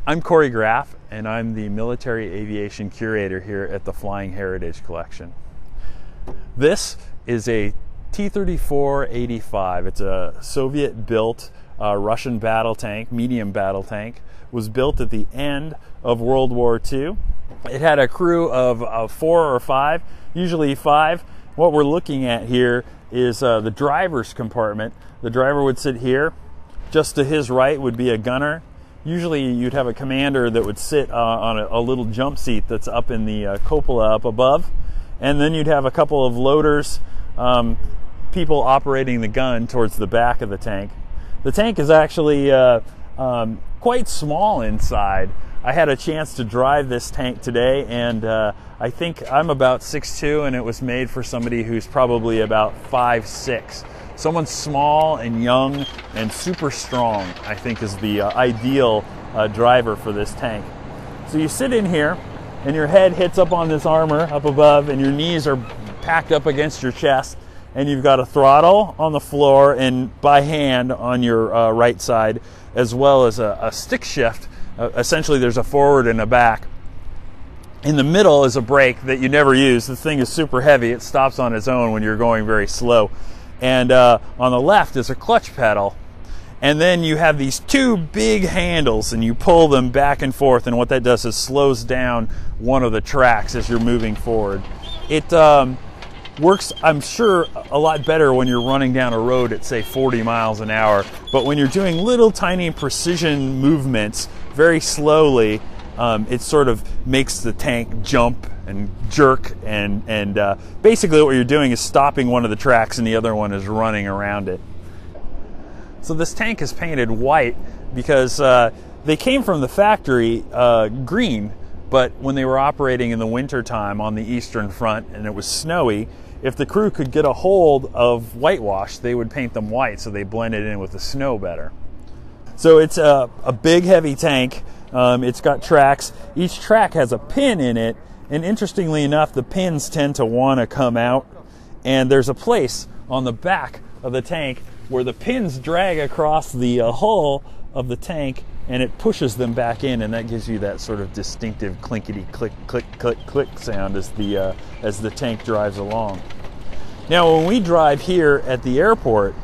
I'm Corey Graff, and I'm the Military Aviation Curator here at the Flying Heritage Collection. This is a T-34-85. It's a Soviet-built Russian battle tank, medium battle tank. It was built at the end of World War II. It had a crew of 4 or 5, usually 5. What we're looking at here is the driver's compartment. The driver would sit here. Just to his right would be a gunner. Usually you'd have a commander that would sit on a little jump seat that's up in the cupola up above. And then you'd have a couple of loaders, people operating the gun towards the back of the tank. The tank is actually quite small inside. I had a chance to drive this tank today, and I think I'm about 6'2", and it was made for somebody who's probably about 5'6". Someone small and young and super strong, I think, is the ideal driver for this tank. So you sit in here, and your head hits up on this armor up above, and your knees are packed up against your chest, and you've got a throttle on the floor and by hand on your right side, as well as a stick shift. Essentially, there's a forward and a back. In the middle is a brake that you never use. This thing is super heavy. It stops on its own when you're going very slow. And on the left is a clutch pedal. And then you have these 2 big handles, and you pull them back and forth, and what that does is slows down one of the tracks as you're moving forward. It works, I'm sure, a lot better when you're running down a road at, say, 40 miles an hour. But when you're doing little tiny precision movements very slowly, it sort of makes the tank jump and jerk, and basically what you're doing is stopping one of the tracks and the other one is running around it. So this tank is painted white because they came from the factory green, but when they were operating in the winter time on the Eastern Front and it was snowy, if the crew could get a hold of whitewash, they would paint them white so they blended in with the snow better. So it's a big, heavy tank. It's got tracks. Each track has a pin in it, and interestingly enough, the pins tend to want to come out, and there's a place on the back of the tank where the pins drag across the hull of the tank, and it pushes them back in, and that gives you that sort of distinctive clinkety click click click click sound as the tank drives along. Now when we drive here at the airport,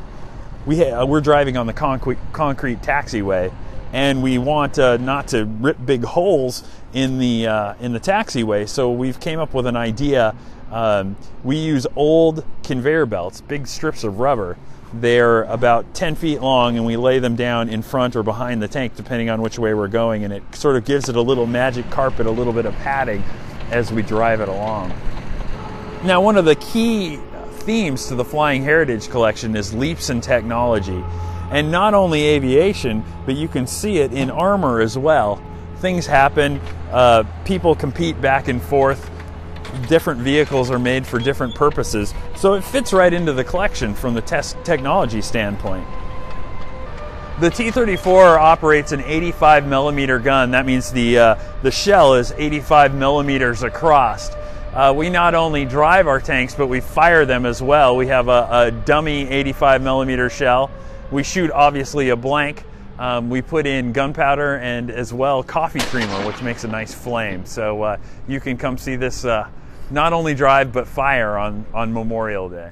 we're driving on the concrete taxiway, and we want not to rip big holes in the taxiway, so we've came up with an idea. We use old conveyor belts, big strips of rubber. They're about 10 feet long, and we lay them down in front or behind the tank depending on which way we're going, and it sort of gives it a little magic carpet, a little bit of padding as we drive it along. Now, one of the key themes to the Flying Heritage Collection is leaps in technology. And not only aviation, but you can see it in armor as well. Things happen, people compete back and forth, different vehicles are made for different purposes, so it fits right into the collection from the technology standpoint. The T-34 operates an 85 millimeter gun. That means the shell is 85 millimeters across. We not only drive our tanks, but we fire them as well. We have a dummy 85 millimeter shell. We shoot, obviously, a blank. We put in gunpowder and as well coffee creamer, which makes a nice flame. So you can come see this not only drive but fire on Memorial Day.